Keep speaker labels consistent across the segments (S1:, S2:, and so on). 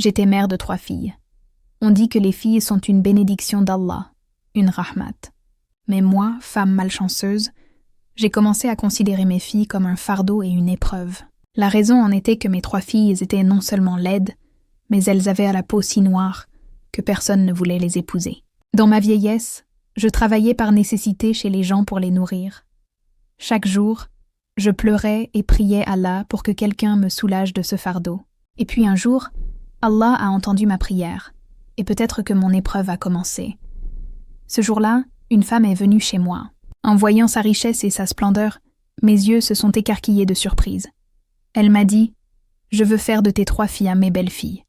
S1: J'étais mère de 3 filles. On dit que les filles sont une bénédiction d'Allah, une rahmat. Mais moi, femme malchanceuse, j'ai commencé à considérer mes filles comme un fardeau et une épreuve. La raison en était que mes 3 filles étaient non seulement laides, mais elles avaient à la peau si noire que personne ne voulait les épouser. Dans ma vieillesse, je travaillais par nécessité chez les gens pour les nourrir. Chaque jour, je pleurais et priais Allah pour que quelqu'un me soulage de ce fardeau. Et puis un jour, Allah a entendu ma prière, et peut-être que mon épreuve a commencé. Ce jour-là, une femme est venue chez moi. En voyant sa richesse et sa splendeur, mes yeux se sont écarquillés de surprise. Elle m'a dit « Je veux faire de tes 3 filles mes belles-filles ».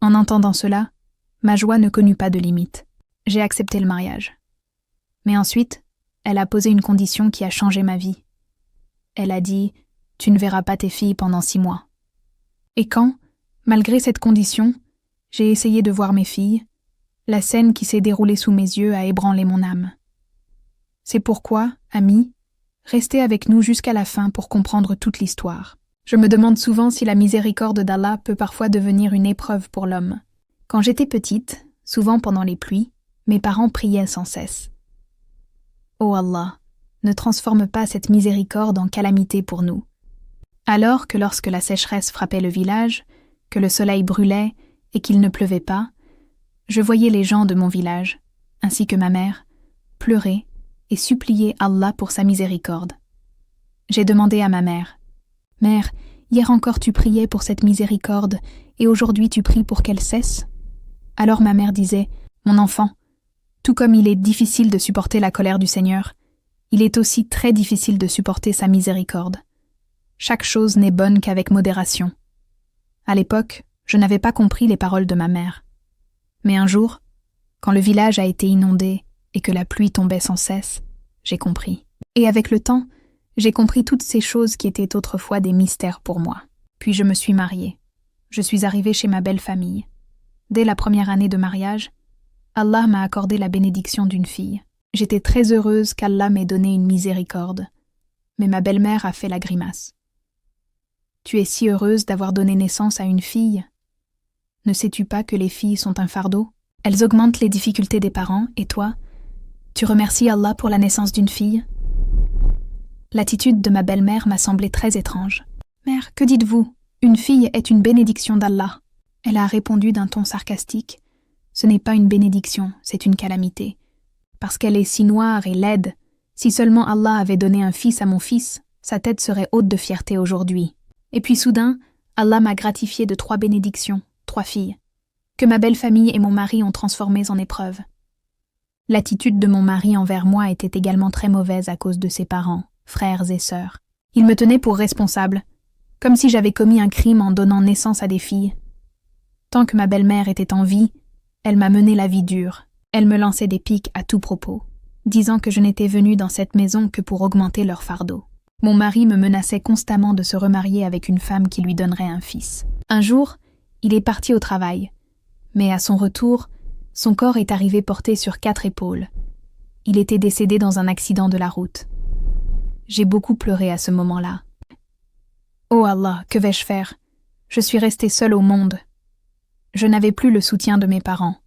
S1: En entendant cela, ma joie ne connut pas de limite. J'ai accepté le mariage. Mais ensuite, elle a posé une condition qui a changé ma vie. Elle a dit « Tu ne verras pas tes filles pendant 6 mois ». Et quand, malgré cette condition, j'ai essayé de voir mes filles, la scène qui s'est déroulée sous mes yeux a ébranlé mon âme. C'est pourquoi, amis, restez avec nous jusqu'à la fin pour comprendre toute l'histoire. Je me demande souvent si la miséricorde d'Allah peut parfois devenir une épreuve pour l'homme. Quand j'étais petite, souvent pendant les pluies, mes parents priaient sans cesse. Ô Allah, ne transforme pas cette miséricorde en calamité pour nous. Alors que lorsque la sécheresse frappait le village, que le soleil brûlait et qu'il ne pleuvait pas, je voyais les gens de mon village, ainsi que ma mère, pleurer et supplier Allah pour sa miséricorde. J'ai demandé à ma mère, « Mère, hier encore tu priais pour cette miséricorde et aujourd'hui tu pries pour qu'elle cesse ?» Alors ma mère disait, « Mon enfant, tout comme il est difficile de supporter la colère du Seigneur, il est aussi très difficile de supporter sa miséricorde. Chaque chose n'est bonne qu'avec modération. » À l'époque, je n'avais pas compris les paroles de ma mère. Mais un jour, quand le village a été inondé et que la pluie tombait sans cesse, j'ai compris. Et avec le temps, j'ai compris toutes ces choses qui étaient autrefois des mystères pour moi. Puis je me suis mariée. Je suis arrivée chez ma belle famille. Dès la première année de mariage, Allah m'a accordé la bénédiction d'une fille. J'étais très heureuse qu'Allah m'ait donné une miséricorde. Mais ma belle-mère a fait la grimace. « Tu es si heureuse d'avoir donné naissance à une fille. Ne sais-tu pas que les filles sont un fardeau? Elles augmentent les difficultés des parents, et toi, tu remercies Allah pour la naissance d'une fille ?» L'attitude de ma belle-mère m'a semblé très étrange. « Mère, que dites-vous? Une fille est une bénédiction d'Allah. » Elle a répondu d'un ton sarcastique. « Ce n'est pas une bénédiction, c'est une calamité. Parce qu'elle est si noire et laide, si seulement Allah avait donné un fils à mon fils, sa tête serait haute de fierté aujourd'hui. Et puis soudain, Allah m'a gratifié de 3 bénédictions, 3 filles, que ma belle famille et mon mari ont transformées en épreuves. L'attitude de mon mari envers moi était également très mauvaise à cause de ses parents, frères et sœurs. Il me tenait pour responsable, comme si j'avais commis un crime en donnant naissance à des filles. Tant que ma belle-mère était en vie, elle m'a mené la vie dure. Elle me lançait des piques à tout propos, disant que je n'étais venue dans cette maison que pour augmenter leur fardeau. Mon mari me menaçait constamment de se remarier avec une femme qui lui donnerait un fils. Un jour, il est parti au travail, mais à son retour, son corps est arrivé porté sur 4 épaules. Il était décédé dans un accident de la route. J'ai beaucoup pleuré à ce moment-là. Oh Allah, que vais-je faire? Je suis restée seule au monde. Je n'avais plus le soutien de mes parents.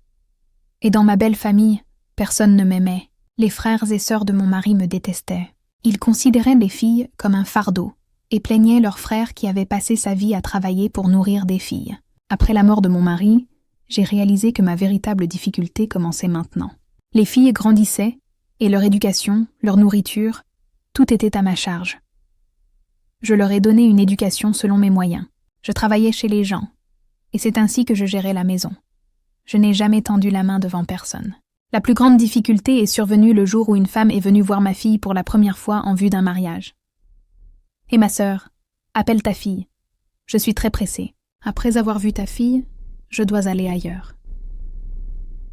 S1: Et dans ma belle famille, personne ne m'aimait. Les frères et sœurs de mon mari me détestaient. Ils considéraient les filles comme un fardeau et plaignaient leur frère qui avait passé sa vie à travailler pour nourrir des filles. Après la mort de mon mari, j'ai réalisé que ma véritable difficulté commençait maintenant. Les filles grandissaient et leur éducation, leur nourriture, tout était à ma charge. Je leur ai donné une éducation selon mes moyens. Je travaillais chez les gens et c'est ainsi que je gérais la maison. Je n'ai jamais tendu la main devant personne. La plus grande difficulté est survenue le jour où une femme est venue voir ma fille pour la première fois en vue d'un mariage. « Et ma sœur, appelle ta fille. Je suis très pressée. Après avoir vu ta fille, je dois aller ailleurs. »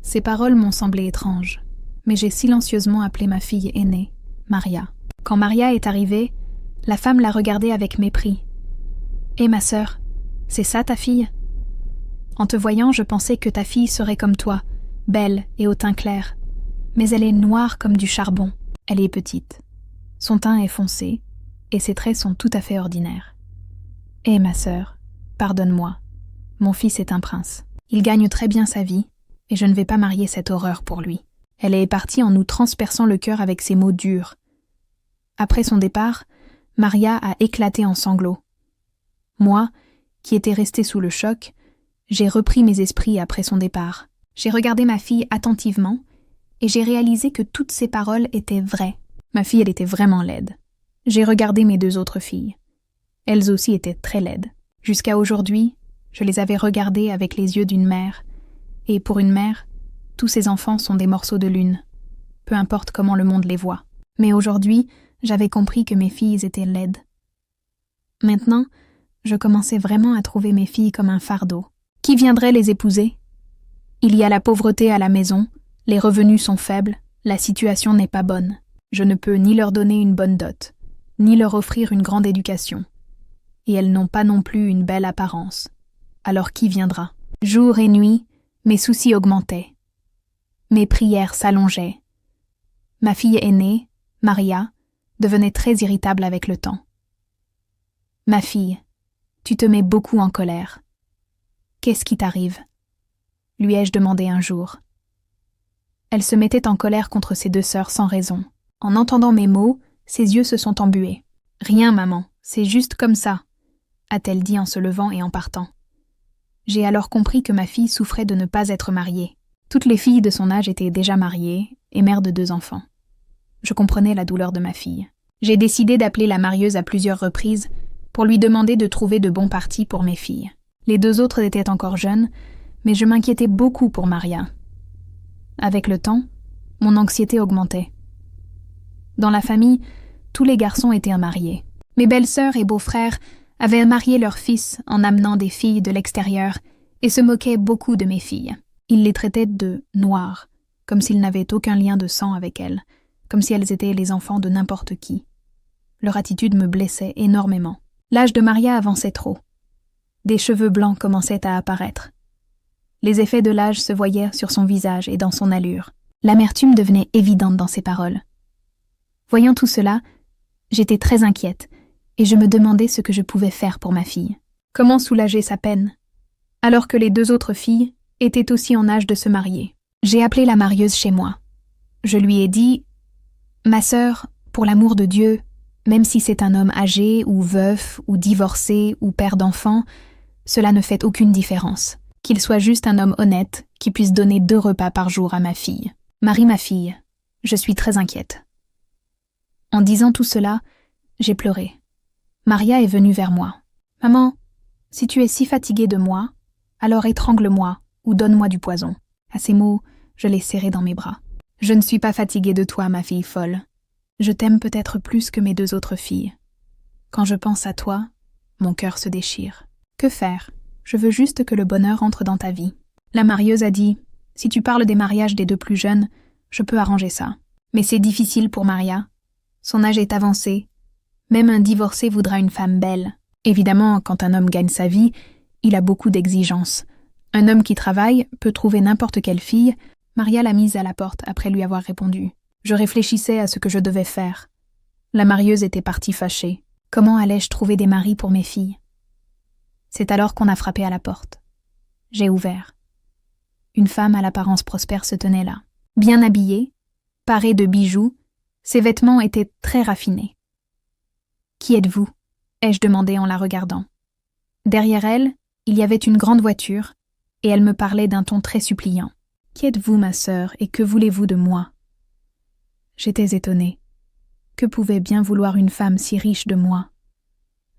S1: Ces paroles m'ont semblé étranges, mais j'ai silencieusement appelé ma fille aînée, Maria. Quand Maria est arrivée, la femme l'a regardée avec mépris. « Et ma sœur, c'est ça ta fille ? En te voyant, je pensais que ta fille serait comme toi, belle et au teint clair. Mais elle est noire comme du charbon. Elle est petite. Son teint est foncé, et ses traits sont tout à fait ordinaires. Et ma sœur, pardonne-moi. Mon fils est un prince. Il gagne très bien sa vie, et je ne vais pas marier cette horreur pour lui. » Elle est partie en nous transperçant le cœur avec ses mots durs. Après son départ, Maria a éclaté en sanglots. Moi, qui étais restée sous le choc, j'ai repris mes esprits après son départ. J'ai regardé ma fille attentivement et j'ai réalisé que toutes ses paroles étaient vraies. Ma fille, elle était vraiment laide. J'ai regardé mes 2 autres filles. Elles aussi étaient très laides. Jusqu'à aujourd'hui, je les avais regardées avec les yeux d'une mère. Et pour une mère, tous ces enfants sont des morceaux de lune, peu importe comment le monde les voit. Mais aujourd'hui, j'avais compris que mes filles étaient laides. Maintenant, je commençais vraiment à trouver mes filles comme un fardeau. Qui viendrait les épouser? Il y a la pauvreté à la maison, les revenus sont faibles, la situation n'est pas bonne. Je ne peux ni leur donner une bonne dot, ni leur offrir une grande éducation. Et elles n'ont pas non plus une belle apparence. Alors qui viendra? Jour et nuit, mes soucis augmentaient. Mes prières s'allongeaient. Ma fille aînée, Maria, devenait très irritable avec le temps. « Ma fille, tu te mets beaucoup en colère. Qu'est-ce qui t'arrive ?» lui ai-je demandé un jour. Elle se mettait en colère contre ses 2 sœurs sans raison. En entendant mes mots, ses yeux se sont embués. « Rien, maman, c'est juste comme ça », a-t-elle dit en se levant et en partant. J'ai alors compris que ma fille souffrait de ne pas être mariée. Toutes les filles de son âge étaient déjà mariées et mères de 2 enfants. Je comprenais la douleur de ma fille. J'ai décidé d'appeler la marieuse à plusieurs reprises pour lui demander de trouver de bons partis pour mes filles. Les 2 autres étaient encore jeunes, mais je m'inquiétais beaucoup pour Maria. Avec le temps, mon anxiété augmentait. Dans la famille, tous les garçons étaient mariés. Mes belles-sœurs et beaux-frères avaient marié leurs fils en amenant des filles de l'extérieur et se moquaient beaucoup de mes filles. Ils les traitaient de « noires », comme s'ils n'avaient aucun lien de sang avec elles, comme si elles étaient les enfants de n'importe qui. Leur attitude me blessait énormément. L'âge de Maria avançait trop. Des cheveux blancs commençaient à apparaître. Les effets de l'âge se voyaient sur son visage et dans son allure. L'amertume devenait évidente dans ses paroles. Voyant tout cela, j'étais très inquiète et je me demandais ce que je pouvais faire pour ma fille. Comment soulager sa peine, alors que les 2 autres filles étaient aussi en âge de se marier. J'ai appelé la marieuse chez moi. Je lui ai dit « Ma sœur, pour l'amour de Dieu, même si c'est un homme âgé ou veuf ou divorcé ou père d'enfants, cela ne fait aucune différence. Qu'il soit juste un homme honnête qui puisse donner 2 repas par jour à ma fille. Marie, ma fille, je suis très inquiète. » En disant tout cela, j'ai pleuré. Maria est venue vers moi. « Maman, si tu es si fatiguée de moi, alors étrangle-moi ou donne-moi du poison. » À ces mots, je l'ai serrée dans mes bras. « Je ne suis pas fatiguée de toi, ma fille folle. Je t'aime peut-être plus que mes 2 autres filles. Quand je pense à toi, mon cœur se déchire. Que faire? Je veux juste que le bonheur entre dans ta vie. » La marieuse a dit « Si tu parles des mariages des 2 plus jeunes, je peux arranger ça. Mais c'est difficile pour Maria. Son âge est avancé. Même un divorcé voudra une femme belle. Évidemment, quand un homme gagne sa vie, il a beaucoup d'exigences. Un homme qui travaille peut trouver n'importe quelle fille. » Maria l'a mise à la porte après lui avoir répondu. Je réfléchissais à ce que je devais faire. La marieuse était partie fâchée. Comment allais-je trouver des maris pour mes filles? C'est alors qu'on a frappé à la porte. J'ai ouvert. Une femme à l'apparence prospère se tenait là. Bien habillée, parée de bijoux, ses vêtements étaient très raffinés. « Qui êtes-vous » ai-je demandé en la regardant. Derrière elle, il y avait une grande voiture, et elle me parlait d'un ton très suppliant. « Qui êtes-vous, ma sœur, et que voulez-vous de moi » J'étais étonnée. Que pouvait bien vouloir une femme si riche de moi?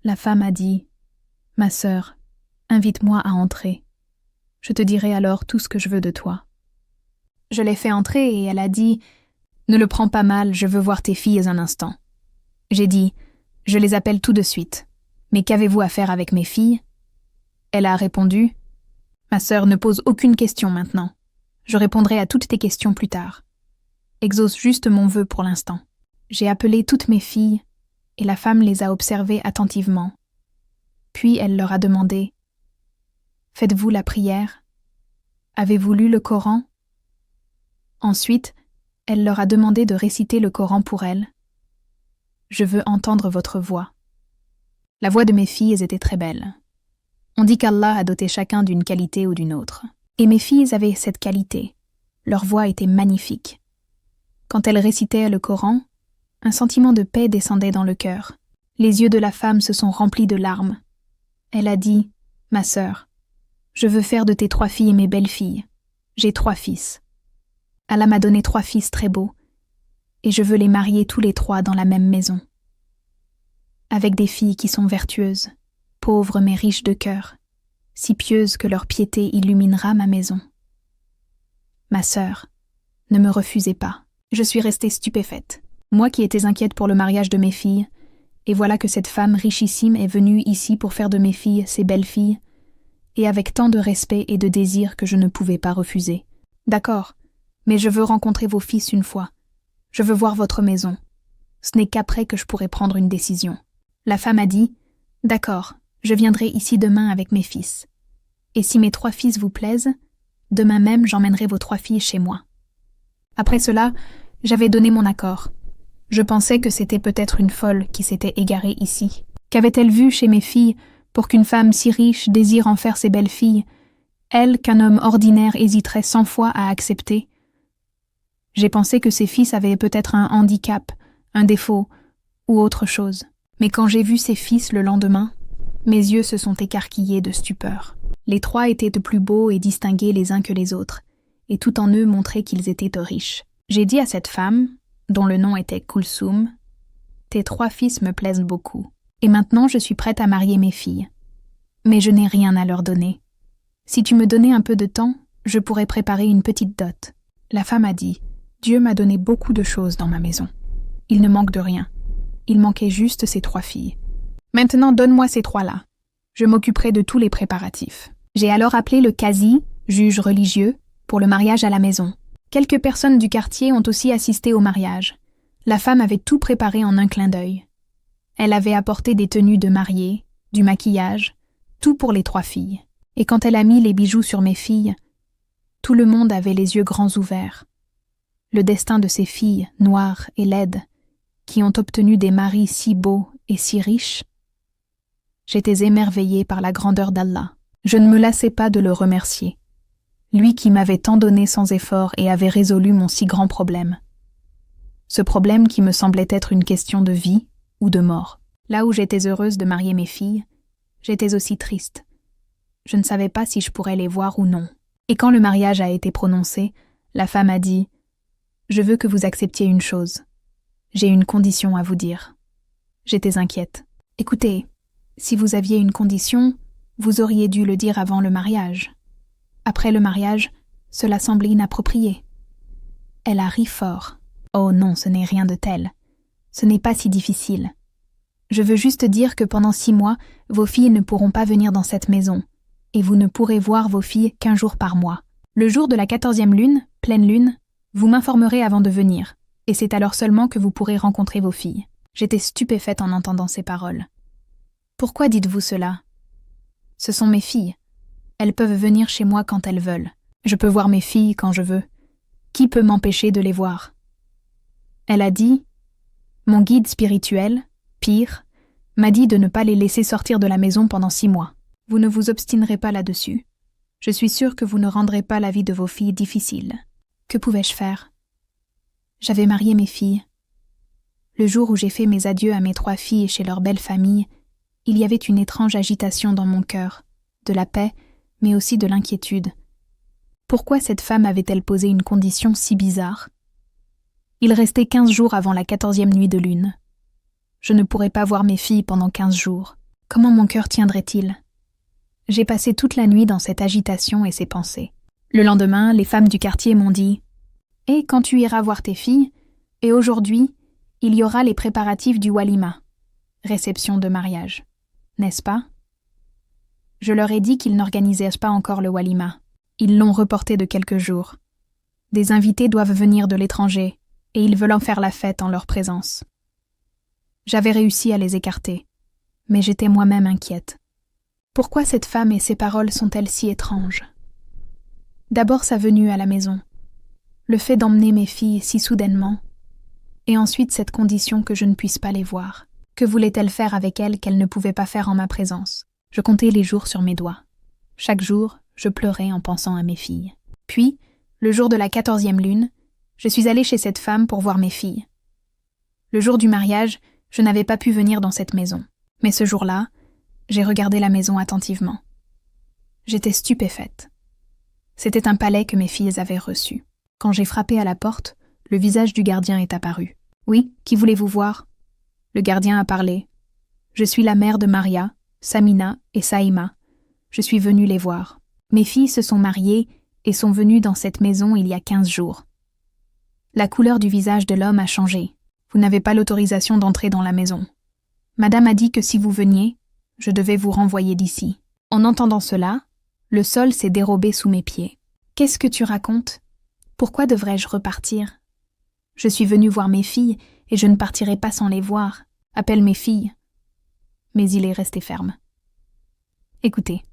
S1: La femme a dit « Ma sœur, invite-moi à entrer. Je te dirai alors tout ce que je veux de toi. » Je l'ai fait entrer et elle a dit « Ne le prends pas mal, je veux voir tes filles un instant. » J'ai dit « Je les appelle tout de suite. Mais qu'avez-vous à faire avec mes filles ?» Elle a répondu « Ma sœur ne pose aucune question maintenant. Je répondrai à toutes tes questions plus tard. Exauce juste mon vœu pour l'instant. » J'ai appelé toutes mes filles et la femme les a observées attentivement. Puis elle leur a demandé « Faites-vous la prière? Avez-vous lu le Coran ?» Ensuite, elle leur a demandé de réciter le Coran pour elle. « Je veux entendre votre voix. » La voix de mes filles était très belle. On dit qu'Allah a doté chacun d'une qualité ou d'une autre. Et mes filles avaient cette qualité. Leur voix était magnifique. Quand elles récitaient le Coran, un sentiment de paix descendait dans le cœur. Les yeux de la femme se sont remplis de larmes. Elle a dit « Ma sœur, je veux faire de tes 3 filles mes belles-filles. J'ai 3 fils. Allah m'a donné 3 fils très beaux, et je veux les marier tous les 3 dans la même maison. Avec des filles qui sont vertueuses, pauvres mais riches de cœur, si pieuses que leur piété illuminera ma maison. Ma sœur, ne me refusez pas. » Je suis restée stupéfaite, moi qui étais inquiète pour le mariage de mes filles, et voilà que cette femme richissime est venue ici pour faire de mes filles ses belles-filles, et avec tant de respect et de désir que je ne pouvais pas refuser. D'accord, mais je veux rencontrer vos fils une fois. Je veux voir votre maison. Ce n'est qu'après que je pourrai prendre une décision. La femme a dit « D'accord, je viendrai ici demain avec mes fils. Et si mes 3 fils vous plaisent, demain même j'emmènerai vos 3 filles chez moi. » Après cela, j'avais donné mon accord. Je pensais que c'était peut-être une folle qui s'était égarée ici. Qu'avait-elle vu chez mes filles pour qu'une femme si riche désire en faire ses belles-filles, elle qu'un homme ordinaire hésiterait 100 fois à accepter? J'ai pensé que ses fils avaient peut-être un handicap, un défaut ou autre chose. Mais quand j'ai vu ses fils le lendemain, mes yeux se sont écarquillés de stupeur. Les 3 étaient de plus beaux et distingués les uns que les autres, et tout en eux montraient qu'ils étaient riches. J'ai dit à cette femme, dont le nom était Kulsoum, « Tes 3 fils me plaisent beaucoup, et maintenant je suis prête à marier mes filles. Mais je n'ai rien à leur donner. Si tu me donnais un peu de temps, je pourrais préparer une petite dot. » La femme a dit, « Dieu m'a donné beaucoup de choses dans ma maison. Il ne manque de rien. Il manquait juste ces 3 filles. Maintenant donne-moi ces 3-là. Je m'occuperai de tous les préparatifs. » J'ai alors appelé le qazi, juge religieux, pour le mariage à la maison. Quelques personnes du quartier ont aussi assisté au mariage. La femme avait tout préparé en un clin d'œil. Elle avait apporté des tenues de mariée, du maquillage, tout pour les 3 filles. Et quand elle a mis les bijoux sur mes filles, tout le monde avait les yeux grands ouverts. Le destin de ces filles, noires et laides, qui ont obtenu des maris si beaux et si riches. J'étais émerveillée par la grandeur d'Allah. Je ne me lassais pas de le remercier. Lui qui m'avait tant donné sans effort et avait résolu mon si grand problème. Ce problème qui me semblait être une question de vie ou de mort. Là où j'étais heureuse de marier mes filles, j'étais aussi triste. Je ne savais pas si je pourrais les voir ou non. Et quand le mariage a été prononcé, la femme a dit « Je veux que vous acceptiez une chose. J'ai une condition à vous dire. » J'étais inquiète. « Écoutez, si vous aviez une condition, vous auriez dû le dire avant le mariage. » Après le mariage, cela semblait inapproprié. Elle a ri fort. « Oh non, ce n'est rien de tel. Ce n'est pas si difficile. Je veux juste dire que pendant 6 mois, vos filles ne pourront pas venir dans cette maison, et vous ne pourrez voir vos filles qu'1 jour par mois. Le jour de la 14e lune, pleine lune, vous m'informerez avant de venir, et c'est alors seulement que vous pourrez rencontrer vos filles. » J'étais stupéfaite en entendant ces paroles. « Pourquoi dites-vous cela ? Ce sont mes filles. Elles peuvent venir chez moi quand elles veulent. Je peux voir mes filles quand je veux. Qui peut m'empêcher de les voir ? » Elle a dit « Mon guide spirituel, Pire, m'a dit de ne pas les laisser sortir de la maison pendant 6 mois. Vous ne vous obstinerez pas là-dessus. Je suis sûre que vous ne rendrez pas la vie de vos filles difficile. Que pouvais-je faire ? J'avais marié mes filles. Le jour où j'ai fait mes adieux à mes 3 filles chez leur belle famille, il y avait une étrange agitation dans mon cœur, de la paix, mais aussi de l'inquiétude. Pourquoi cette femme avait-elle posé une condition si bizarre ? Il restait 15 jours avant la 14e nuit de lune. Je ne pourrais pas voir mes filles pendant 15 jours. Comment mon cœur tiendrait-il ? J'ai passé toute la nuit dans cette agitation et ces pensées. Le lendemain, les femmes du quartier m'ont dit « Et quand tu iras voir tes filles, et aujourd'hui, il y aura les préparatifs du walima, réception de mariage, n'est-ce pas ?» Je leur ai dit qu'ils n'organisaient pas encore le walima. Ils l'ont reporté de quelques jours. Des invités doivent venir de l'étranger, et ils veulent en faire la fête en leur présence. J'avais réussi à les écarter, mais j'étais moi-même inquiète. Pourquoi cette femme et ses paroles sont-elles si étranges ? D'abord sa venue à la maison, le fait d'emmener mes filles si soudainement, et ensuite cette condition que je ne puisse pas les voir. Que voulait-elle faire avec elles qu'elle ne pouvait pas faire en ma présence ? Je comptais les jours sur mes doigts. Chaque jour, je pleurais en pensant à mes filles. Puis, le jour de la 14e lune, je suis allée chez cette femme pour voir mes filles. Le jour du mariage, je n'avais pas pu venir dans cette maison. Mais ce jour-là, j'ai regardé la maison attentivement. J'étais stupéfaite. C'était un palais que mes filles avaient reçu. Quand j'ai frappé à la porte, le visage du gardien est apparu. « Oui, qui voulez-vous voir ?» Le gardien a parlé. « Je suis la mère de Maria, Samina et Saïma. Je suis venue les voir. Mes filles se sont mariées et sont venues dans cette maison il y a 15 jours. La couleur du visage de l'homme a changé. Vous n'avez pas l'autorisation d'entrer dans la maison. Madame a dit que si vous veniez, je devais vous renvoyer d'ici. » En entendant cela, le sol s'est dérobé sous mes pieds. « Qu'est-ce que tu racontes ? Pourquoi devrais-je repartir ? Je suis venue voir mes filles et je ne partirai pas sans les voir. Appelle mes filles. » Mais il est resté ferme. « Écoutez,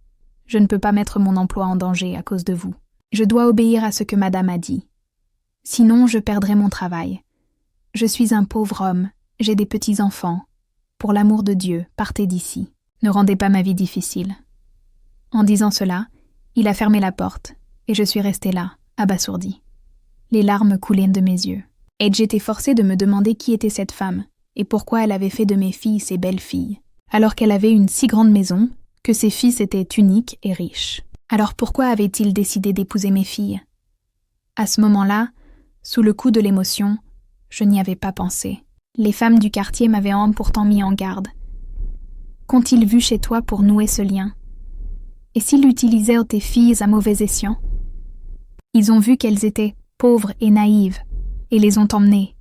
S1: je ne peux pas mettre mon emploi en danger à cause de vous. Je dois obéir à ce que madame a dit. Sinon, je perdrai mon travail. Je suis un pauvre homme, j'ai des petits-enfants. Pour l'amour de Dieu, partez d'ici. Ne rendez pas ma vie difficile. » En disant cela, il a fermé la porte et je suis restée là, abasourdie. Les larmes coulaient de mes yeux. Et j'étais forcée de me demander qui était cette femme et pourquoi elle avait fait de mes filles ses belles filles, alors qu'elle avait une si grande maison, que ses fils étaient uniques et riches. Alors pourquoi avait-il décidé d'épouser mes filles ? À ce moment-là, sous le coup de l'émotion, je n'y avais pas pensé. Les femmes du quartier m'avaient pourtant mis en garde. Qu'ont-ils vu chez toi pour nouer ce lien ? Et s'ils utilisaient tes filles à mauvais escient ? Ils ont vu qu'elles étaient pauvres et naïves, et les ont emmenées.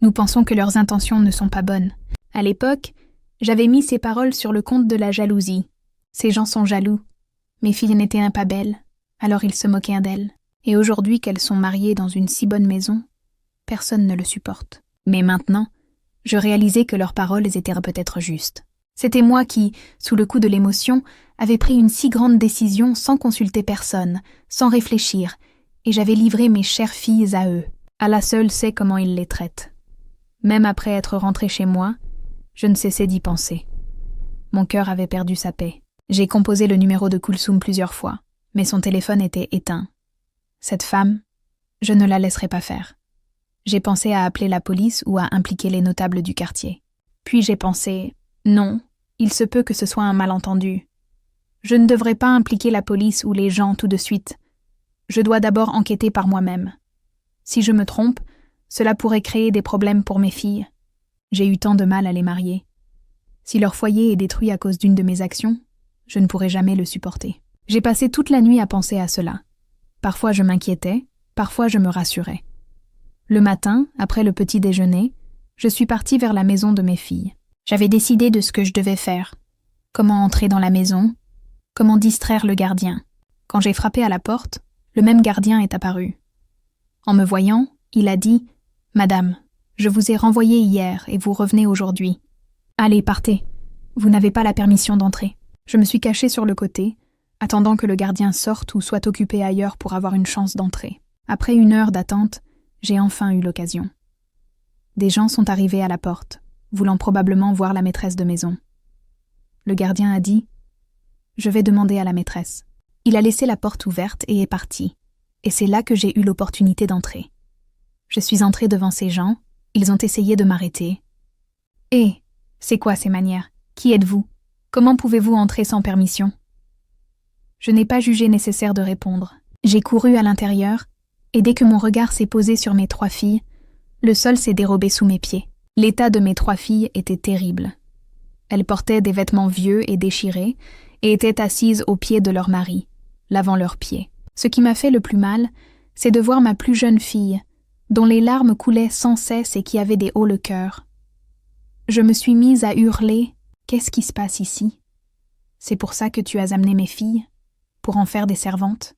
S1: Nous pensons que leurs intentions ne sont pas bonnes. À l'époque, j'avais mis ces paroles sur le compte de la jalousie. Ces gens sont jaloux. Mes filles n'étaient pas belles, alors ils se moquaient d'elles. Et aujourd'hui qu'elles sont mariées dans une si bonne maison, personne ne le supporte. Mais maintenant, je réalisais que leurs paroles étaient peut-être justes. C'était moi qui, sous le coup de l'émotion, avais pris une si grande décision sans consulter personne, sans réfléchir, et j'avais livré mes chères filles à eux. Allah seul sait comment il les traite. Même après être rentrée chez moi, je ne cessais d'y penser. Mon cœur avait perdu sa paix. J'ai composé le numéro de Kulsoum plusieurs fois, mais son téléphone était éteint. Cette femme, je ne la laisserai pas faire. J'ai pensé à appeler la police ou à impliquer les notables du quartier. Puis j'ai pensé, non, il se peut que ce soit un malentendu. Je ne devrais pas impliquer la police ou les gens tout de suite. Je dois d'abord enquêter par moi-même. Si je me trompe, cela pourrait créer des problèmes pour mes filles. J'ai eu tant de mal à les marier. Si leur foyer est détruit à cause d'une de mes actions, je ne pourrai jamais le supporter. J'ai passé toute la nuit à penser à cela. Parfois je m'inquiétais, parfois je me rassurais. Le matin, après le petit déjeuner, je suis partie vers la maison de mes filles. J'avais décidé de ce que je devais faire. Comment entrer dans la maison, comment distraire le gardien. Quand j'ai frappé à la porte, le même gardien est apparu. En me voyant, il a dit « Madame, je vous ai renvoyé hier et vous revenez aujourd'hui. Allez, partez. Vous n'avez pas la permission d'entrer. » Je me suis cachée sur le côté, attendant que le gardien sorte ou soit occupé ailleurs pour avoir une chance d'entrer. Après 1 heure d'attente, j'ai enfin eu l'occasion. Des gens sont arrivés à la porte, voulant probablement voir la maîtresse de maison. Le gardien a dit « Je vais demander à la maîtresse ». Il a laissé la porte ouverte et est parti, et c'est là que j'ai eu l'opportunité d'entrer. Je suis entrée devant ces gens, ils ont essayé de m'arrêter. « Hé, c'est quoi ces manières ? Qui êtes-vous ? Comment pouvez-vous entrer sans permission ?» Je n'ai pas jugé nécessaire de répondre. J'ai couru à l'intérieur, et dès que mon regard s'est posé sur mes 3 filles, le sol s'est dérobé sous mes pieds. L'état de mes 3 filles était terrible. Elles portaient des vêtements vieux et déchirés, et étaient assises aux pieds de leur mari, lavant leurs pieds. Ce qui m'a fait le plus mal, c'est de voir ma plus jeune fille, dont les larmes coulaient sans cesse et qui avait des hauts le cœur. Je me suis mise à hurler « Qu'est-ce qui se passe ici ? C'est pour ça que tu as amené mes filles ? Pour en faire des servantes ?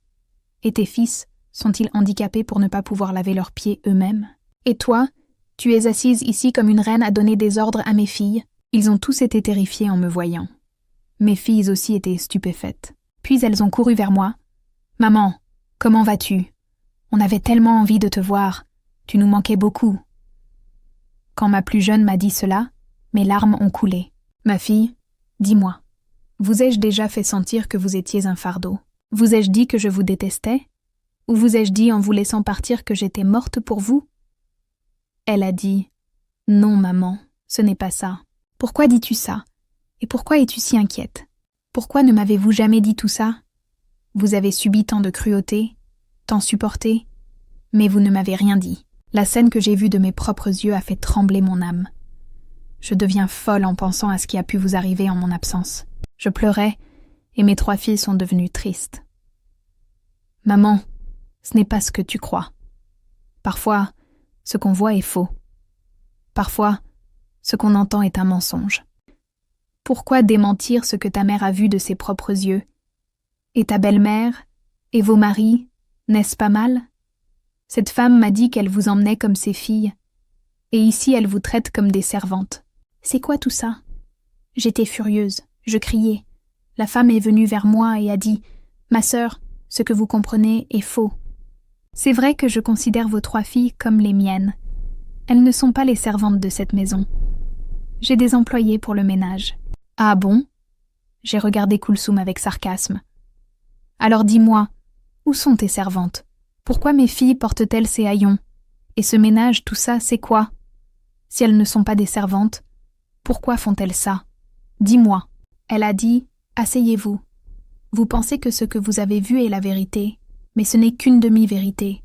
S1: Et tes fils, sont-ils handicapés pour ne pas pouvoir laver leurs pieds eux-mêmes ? Et toi, tu es assise ici comme une reine à donner des ordres à mes filles ? » Ils ont tous été terrifiés en me voyant. Mes filles aussi étaient stupéfaites. Puis elles ont couru vers moi. « Maman, comment vas-tu ? On avait tellement envie de te voir. Tu nous manquais beaucoup. » Quand ma plus jeune m'a dit cela, mes larmes ont coulé. « Ma fille, dis-moi, Vous ai-je déjà fait sentir que vous étiez un fardeau? Vous ai-je dit que je vous détestais? Ou vous ai-je dit en vous laissant partir que j'étais morte pour vous? Elle a dit « Non, maman, ce n'est pas ça. Pourquoi dis-tu ça? Et pourquoi es-tu si inquiète? Pourquoi ne m'avez-vous jamais dit tout ça? Vous avez subi tant de cruauté, tant supporté, mais vous ne m'avez rien dit. La scène que j'ai vue de mes propres yeux a fait trembler mon âme. Je deviens folle en pensant à ce qui a pu vous arriver en mon absence. Je pleurais, et mes 3 filles sont devenues tristes. Maman, ce n'est pas ce que tu crois. Parfois, ce qu'on voit est faux. Parfois, ce qu'on entend est un mensonge. Pourquoi démentir ce que ta mère a vu de ses propres yeux? Et ta belle-mère, et vos maris, n'est-ce pas mal? Cette femme m'a dit qu'elle vous emmenait comme ses filles, et ici elle vous traite comme des servantes. C'est quoi tout ça? J'étais furieuse, je criais. La femme est venue vers moi et a dit « Ma sœur, ce que vous comprenez est faux. C'est vrai que je considère vos 3 filles comme les miennes. Elles ne sont pas les servantes de cette maison. J'ai des employés pour le ménage. » Ah bon? J'ai regardé Kulsoum avec sarcasme. Alors dis-moi, où sont tes servantes? Pourquoi mes filles portent-elles ces haillons? Et ce ménage, tout ça, c'est quoi? Si elles ne sont pas des servantes, pourquoi font-elles ça? Dis-moi. Elle a dit « Asseyez-vous. Vous pensez que ce que vous avez vu est la vérité, mais ce n'est qu'une demi-vérité. »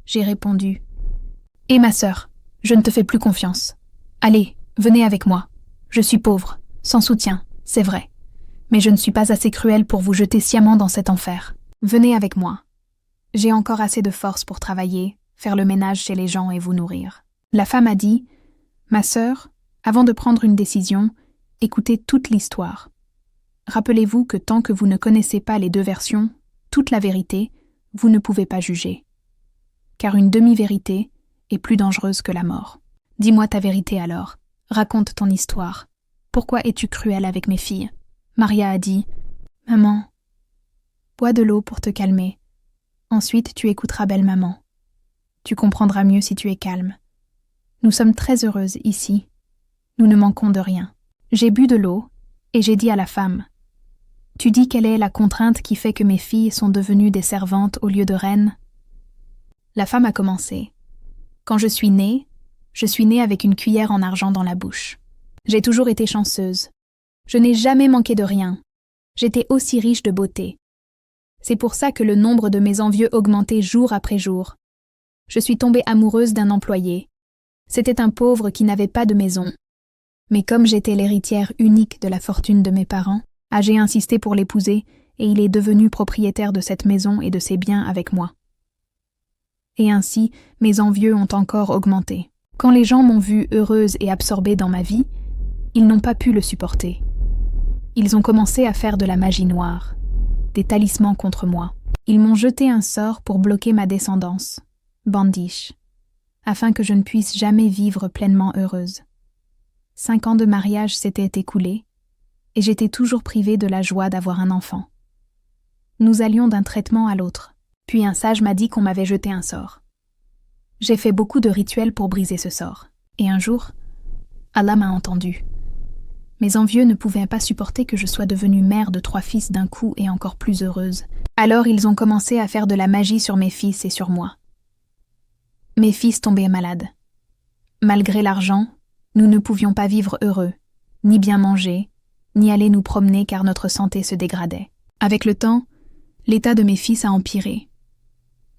S1: J'ai répondu « Et ma sœur, je ne te fais plus confiance. Allez, venez avec moi. Je suis pauvre, sans soutien, c'est vrai. Mais je ne suis pas assez cruelle pour vous jeter sciemment dans cet enfer. Venez avec moi. J'ai encore assez de force pour travailler, faire le ménage chez les gens et vous nourrir. » La femme a dit « Ma sœur, avant de prendre une décision, écoutez toute l'histoire. Rappelez-vous que tant que vous ne connaissez pas les 2 versions, toute la vérité, vous ne pouvez pas juger. Car une demi-vérité est plus dangereuse que la mort. Dis-moi ta vérité alors. Raconte ton histoire. Pourquoi es-tu cruelle avec mes filles? » Maria a dit « Maman, bois de l'eau pour te calmer. Ensuite, tu écouteras belle-maman. Tu comprendras mieux si tu es calme. Nous sommes très heureuses ici. Nous ne manquons de rien. » J'ai bu de l'eau et j'ai dit à la femme « Tu dis quelle est la contrainte qui fait que mes filles sont devenues des servantes au lieu de reines ?» La femme a commencé. « Quand je suis née avec une cuillère en argent dans la bouche. J'ai toujours été chanceuse. Je n'ai jamais manqué de rien. J'étais aussi riche de beauté. C'est pour ça que le nombre de mes envieux augmentait jour après jour. Je suis tombée amoureuse d'un employé. C'était un pauvre qui n'avait pas de maison. Mais comme j'étais l'héritière unique de la fortune de mes parents, j'ai insisté pour l'épouser et il est devenu propriétaire de cette maison et de ses biens avec moi. Et ainsi, mes envieux ont encore augmenté. Quand les gens m'ont vue heureuse et absorbée dans ma vie, ils n'ont pas pu le supporter. Ils ont commencé à faire de la magie noire, des talismans contre moi. Ils m'ont jeté un sort pour bloquer ma descendance, Bandiche, afin que je ne puisse jamais vivre pleinement heureuse. 5 ans de mariage s'étaient écoulés, et j'étais toujours privée de la joie d'avoir un enfant. Nous allions d'un traitement à l'autre, puis un sage m'a dit qu'on m'avait jeté un sort. J'ai fait beaucoup de rituels pour briser ce sort, et un jour, Allah m'a entendu. Mes envieux ne pouvaient pas supporter que je sois devenue mère de 3 fils d'un coup et encore plus heureuse. Alors ils ont commencé à faire de la magie sur mes fils et sur moi. Mes fils tombaient malades. Malgré l'argent, nous ne pouvions pas vivre heureux, ni bien manger, ni aller nous promener car notre santé se dégradait. Avec le temps, l'état de mes fils a empiré.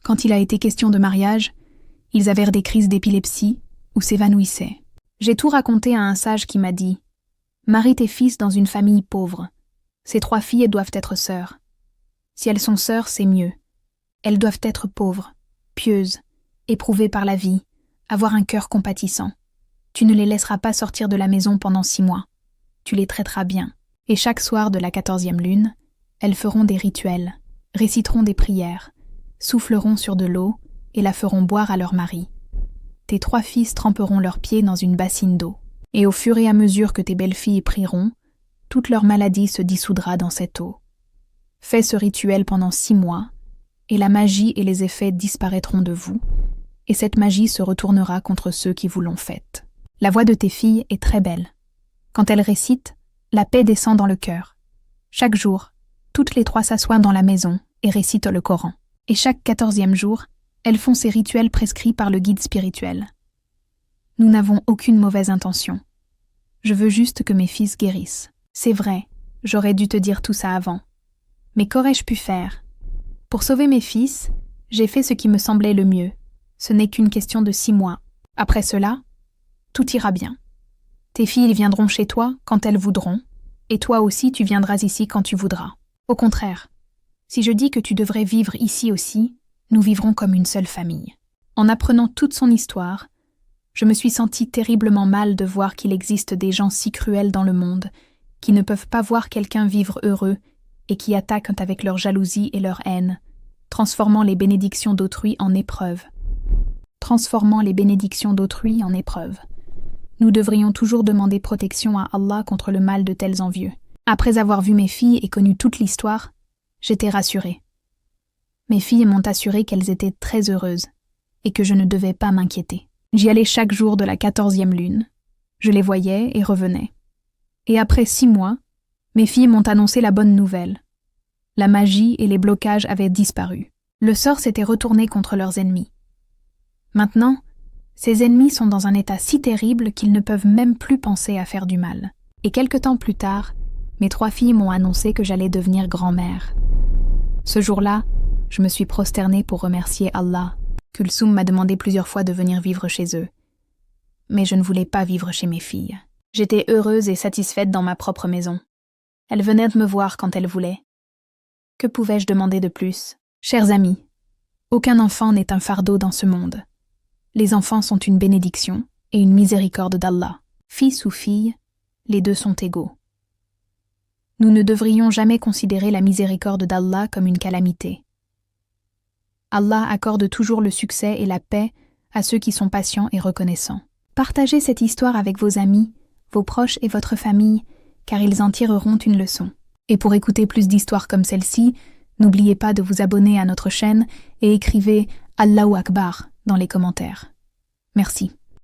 S1: Quand il a été question de mariage, ils avaient des crises d'épilepsie ou s'évanouissaient. J'ai tout raconté à un sage qui m'a dit « Marie tes fils dans une famille pauvre. Ces 3 filles doivent être sœurs. Si elles sont sœurs, c'est mieux. Elles doivent être pauvres, pieuses, éprouvées par la vie, avoir un cœur compatissant. Tu ne les laisseras pas sortir de la maison pendant 6 mois. Tu les traiteras bien. Et chaque soir de la 14e lune, elles feront des rituels, réciteront des prières, souffleront sur de l'eau et la feront boire à leur mari. Tes 3 fils tremperont leurs pieds dans une bassine d'eau. Et au fur et à mesure que tes belles-filles prieront, toute leur maladie se dissoudra dans cette eau. Fais ce rituel pendant 6 mois, et la magie et les effets disparaîtront de vous, et cette magie se retournera contre ceux qui vous l'ont faite. La voix de tes filles est très belle. Quand elles récitent, la paix descend dans le cœur, Chaque jour, toutes les trois s'assoient dans la maison et récitent le Coran. Et chaque 14e jour, elles font ces rituels prescrits par le guide spirituel. Nous n'avons aucune mauvaise intention. Je veux juste que mes fils guérissent. C'est vrai, j'aurais dû te dire tout ça avant. Mais qu'aurais-je pu faire? Pour sauver mes fils, j'ai fait ce qui me semblait le mieux. Ce n'est qu'une question de 6 mois. Après cela, tout ira bien. Tes filles viendront chez toi quand elles voudront, et toi aussi tu viendras ici quand tu voudras. Au contraire, si je dis que tu devrais vivre ici aussi, nous vivrons comme une seule famille. En apprenant toute son histoire, je me suis sentie terriblement mal de voir qu'il existe des gens si cruels dans le monde, qui ne peuvent pas voir quelqu'un vivre heureux et qui attaquent avec leur jalousie et leur haine, transformant les bénédictions d'autrui en épreuves. Nous devrions toujours demander protection à Allah contre le mal de tels envieux. Après avoir vu mes filles et connu toute l'histoire, j'étais rassurée. Mes filles m'ont assuré qu'elles étaient très heureuses et que je ne devais pas m'inquiéter. J'y allais chaque jour de la 14e lune. Je les voyais et revenais. Et après 6 mois, mes filles m'ont annoncé la bonne nouvelle. La magie et les blocages avaient disparu. Le sort s'était retourné contre leurs ennemis. Maintenant, ces ennemis sont dans un état si terrible qu'ils ne peuvent même plus penser à faire du mal. Et quelque temps plus tard, mes 3 filles m'ont annoncé que j'allais devenir grand-mère. Ce jour-là, je me suis prosternée pour remercier Allah. Kulsoum m'a demandé plusieurs fois de venir vivre chez eux. Mais je ne voulais pas vivre chez mes filles. J'étais heureuse et satisfaite dans ma propre maison. Elles venaient de me voir quand elles voulaient. Que pouvais-je demander de plus? Chers amis, aucun enfant n'est un fardeau dans ce monde. Les enfants sont une bénédiction et une miséricorde d'Allah. Fils ou fille, les deux sont égaux. Nous ne devrions jamais considérer la miséricorde d'Allah comme une calamité. Allah accorde toujours le succès et la paix à ceux qui sont patients et reconnaissants. Partagez cette histoire avec vos amis, vos proches et votre famille, car ils en tireront une leçon. Et pour écouter plus d'histoires comme celle-ci, n'oubliez pas de vous abonner à notre chaîne et écrivez Allahu Akbar dans les commentaires. Merci.